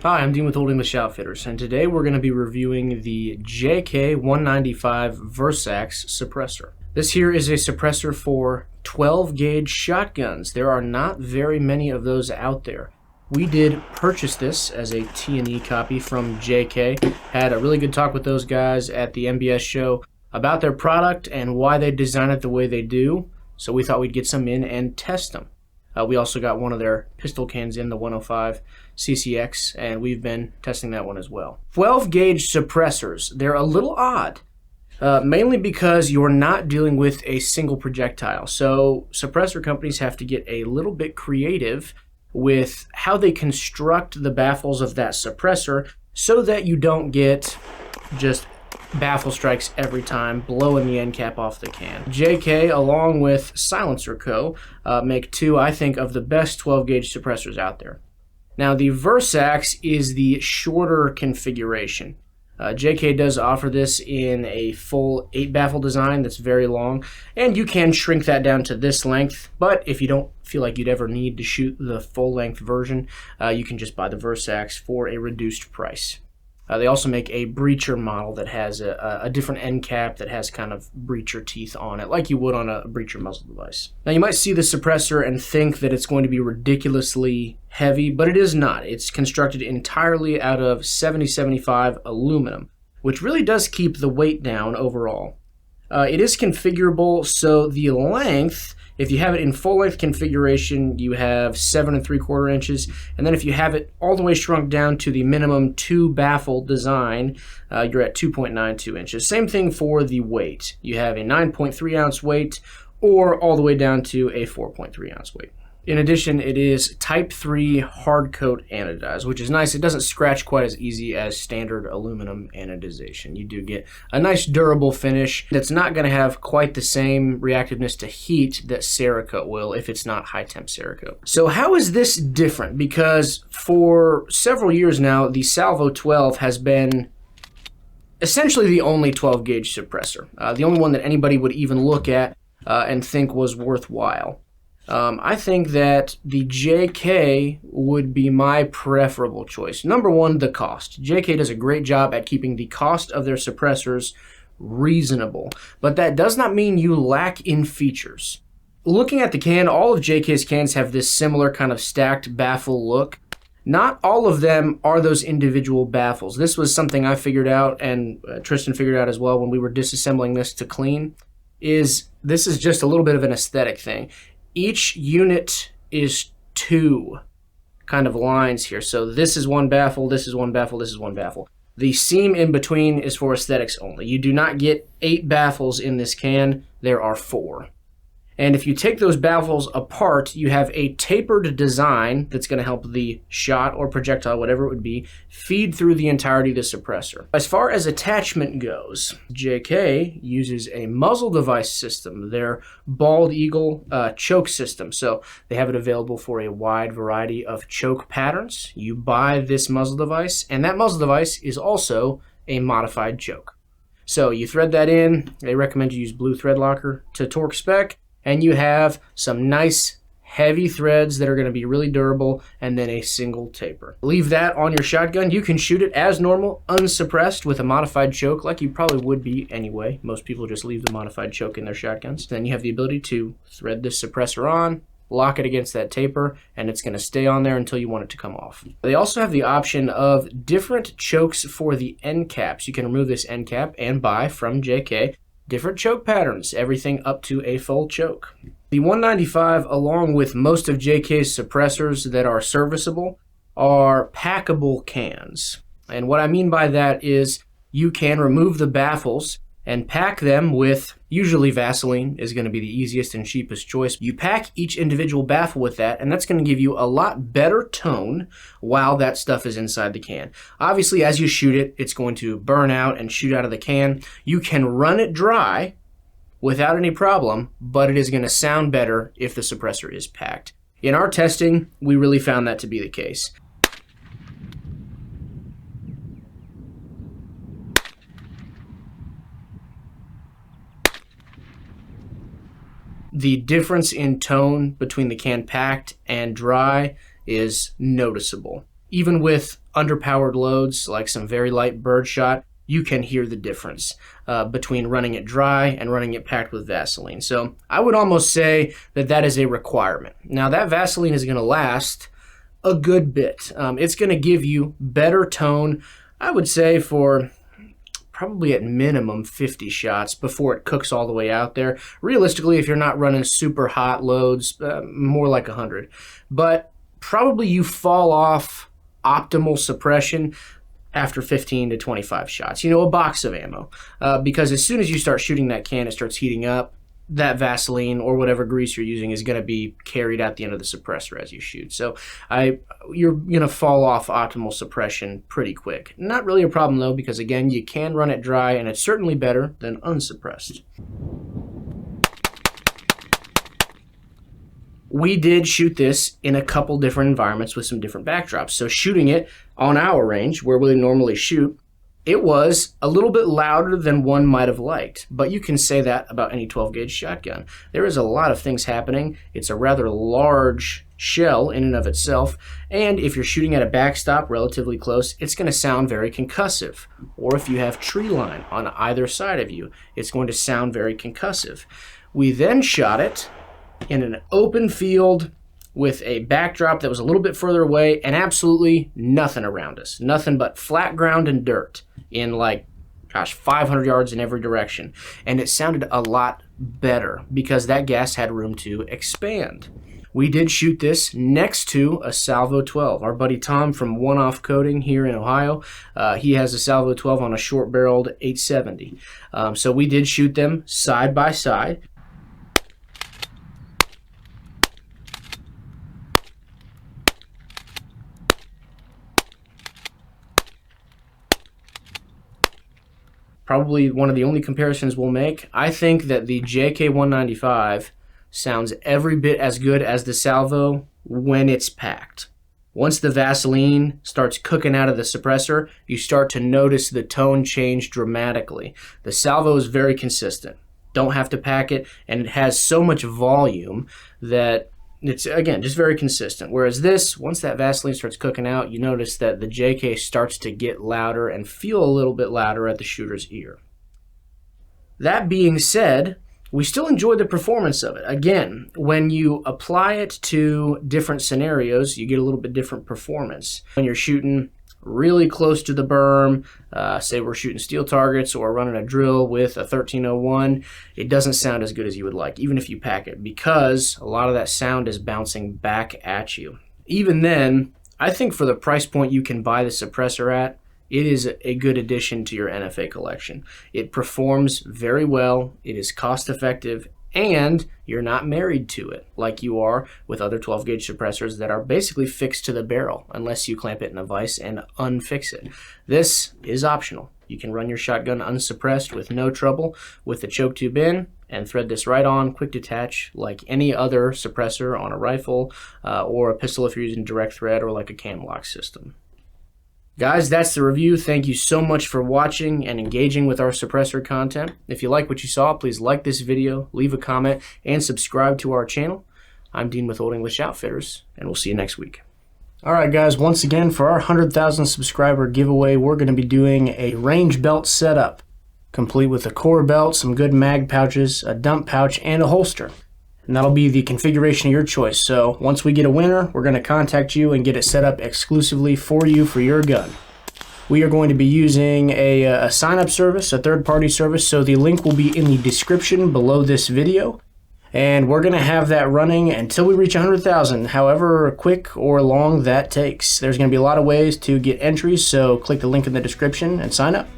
Hi, I'm Dean with Old English Outfitters, and today we're going to be reviewing the JK 195 Versax Suppressor. This here is a suppressor for 12 gauge shotguns. There are not very many of those out there. We did purchase this as a T&E copy from JK. Had a really good talk with those guys at the MBS show about their product and why they design it the way they do. So we thought we'd get some in and test them. We also got one of their pistol cans in, the 105 CCX, and we've been testing that one as well. 12 gauge suppressors, they're a little odd, mainly because you're not dealing with a single projectile. So suppressor companies have to get a little bit creative with how they construct the baffles of that suppressor so that you don't get just baffle strikes every time, blowing the end cap off the can. JK, along with Silencer Co., make two, I think, of the best 12 gauge suppressors out there. Now, the Versax is the shorter configuration. JK does offer this in a full 8 baffle design that's very long, and you can shrink that down to this length, but if you don't feel like you'd ever need to shoot the full length version, you can just buy the Versax for a reduced price. They also make a breacher model that has a different end cap that has kind of breacher teeth on it, like you would on a breacher muzzle device. Now, you might see the suppressor and think that it's going to be ridiculously heavy, but it is not. It's constructed entirely out of 7075 aluminum, which really does keep the weight down overall. It is configurable, so the length, if you have it in full length configuration, you have 7 3/4 inches. And then if you have it all the way shrunk down to the minimum 2 baffle design, you're at 2.92 inches. Same thing for the weight. You have a 9.3 ounce weight or all the way down to a 4.3 ounce weight. In addition, it is Type 3 hard coat anodized, which is nice. It doesn't scratch quite as easy as standard aluminum anodization. You do get a nice durable finish that's not going to have quite the same reactiveness to heat that Cerakote will if it's not high temp Cerakote. So how is this different? Because for several years now, the Salvo 12 has been essentially the only 12 gauge suppressor, the only one that anybody would even look at and think was worthwhile. I think that the JK would be my preferable choice. Number one, the cost. JK does a great job at keeping the cost of their suppressors reasonable, but that does not mean you lack in features. Looking at the can, all of JK's cans have this similar kind of stacked baffle look. Not all of them are those individual baffles. This was something I figured out, and Tristan figured out as well when we were disassembling this to clean, this is just a little bit of an aesthetic thing. Each unit is 2 kind of lines here. So this is one baffle, this is one baffle, this is one baffle. The seam in between is for aesthetics only. You do not get 8 baffles in this can, there are 4. And if you take those baffles apart, you have a tapered design that's going to help the shot or projectile, whatever it would be, feed through the entirety of the suppressor. As far as attachment goes, JK uses a muzzle device system, their Bald Eagle choke system. So they have it available for a wide variety of choke patterns. You buy this muzzle device, and that muzzle device is also a modified choke. So you thread that in. They recommend you use blue thread locker to torque spec. And you have some nice heavy threads that are going to be really durable, and then a single taper. Leave that on your shotgun. You can shoot it as normal, unsuppressed, with a modified choke, like you probably would be anyway. Most people just leave the modified choke in their shotguns. Then you have the ability to thread this suppressor on, lock it against that taper, and it's going to stay on there until you want it to come off. They also have the option of different chokes for the end caps. You can remove this end cap and buy from JK different choke patterns, everything up to a full choke. The 195, along with most of JK's suppressors that are serviceable, are packable cans. And what I mean by that is you can remove the baffles and pack them with, usually Vaseline is going to be the easiest and cheapest choice. You pack each individual baffle with that, and that's going to give you a lot better tone while that stuff is inside the can. Obviously, as you shoot it, it's going to burn out and shoot out of the can. You can run it dry without any problem, but it is going to sound better if the suppressor is packed. In our testing, we really found that to be the case. The difference in tone between the can packed and dry is noticeable. Even with underpowered loads, like some very light birdshot, you can hear the difference between running it dry and running it packed with Vaseline. So I would almost say that that is a requirement. Now that Vaseline is going to last a good bit. It's going to give you better tone, I would say, for probably at minimum 50 shots before it cooks all the way out there. Realistically, if you're not running super hot loads, more like 100. But probably you fall off optimal suppression after 15 to 25 shots, you know, a box of ammo. Because as soon as you start shooting that can, it starts heating up. That Vaseline or whatever grease you're using is going to be carried out the end of the suppressor as you shoot. So you're going to fall off optimal suppression pretty quick. Not really a problem though, because again, you can run it dry and it's certainly better than unsuppressed. We did shoot this in a couple different environments with some different backdrops. So shooting it on our range where we normally shoot, it was a little bit louder than one might have liked, but you can say that about any 12 gauge shotgun. There is a lot of things happening. It's a rather large shell in and of itself, and if you're shooting at a backstop relatively close, it's going to sound very concussive. Or if you have tree line on either side of you, it's going to sound very concussive. We then shot it in an open field with a backdrop that was a little bit further away and absolutely nothing around us. Nothing but flat ground and dirt in like, gosh, 500 yards in every direction. And it sounded a lot better because that gas had room to expand. We did shoot this next to a Salvo 12. Our buddy Tom from One Off Coating here in Ohio, he has a Salvo 12 on a short-barreled 870. So we did shoot them side by side. Probably one of the only comparisons we'll make. I think that the JK 195 sounds every bit as good as the Salvo when it's packed. Once the Vaseline starts cooking out of the suppressor, you start to notice the tone change dramatically. The Salvo is very consistent. Don't have to pack it, and it has so much volume that it's, again, just very consistent. Whereas this, once that Vaseline starts cooking out, you notice that the JK starts to get louder and feel a little bit louder at the shooter's ear. That being said, we still enjoy the performance of it. Again, when you apply it to different scenarios, you get a little bit different performance. When you're shooting really close to the berm, say we're shooting steel targets or running a drill with a 1301, it doesn't sound as good as you would like, even if you pack it, because a lot of that sound is bouncing back at you. Even then, I think for the price point you can buy the suppressor at, it is a good addition to your NFA collection. It performs very well, it is cost effective, and you're not married to it like you are with other 12 gauge suppressors that are basically fixed to the barrel unless you clamp it in a vise and unfix it. This is optional. You can run your shotgun unsuppressed with no trouble with the choke tube in and thread this right on, quick detach, like any other suppressor on a rifle or a pistol if you're using direct thread or like a cam lock system. Guys, that's the review. Thank you so much for watching and engaging with our suppressor content. If you like what you saw, please like this video, leave a comment, and subscribe to our channel. I'm Dean with Old English Outfitters, and we'll see you next week. Alright guys, once again, for our 100,000 subscriber giveaway, we're going to be doing a range belt setup, complete with a core belt, some good mag pouches, a dump pouch, and a holster. And that'll be the configuration of your choice. So once we get a winner, we're going to contact you and get it set up exclusively for you for your gun. We are going to be using a sign-up service, a third-party service, so the link will be in the description below this video. And we're going to have that running until we reach 100,000, however quick or long that takes. There's going to be a lot of ways to get entries, so click the link in the description and sign up.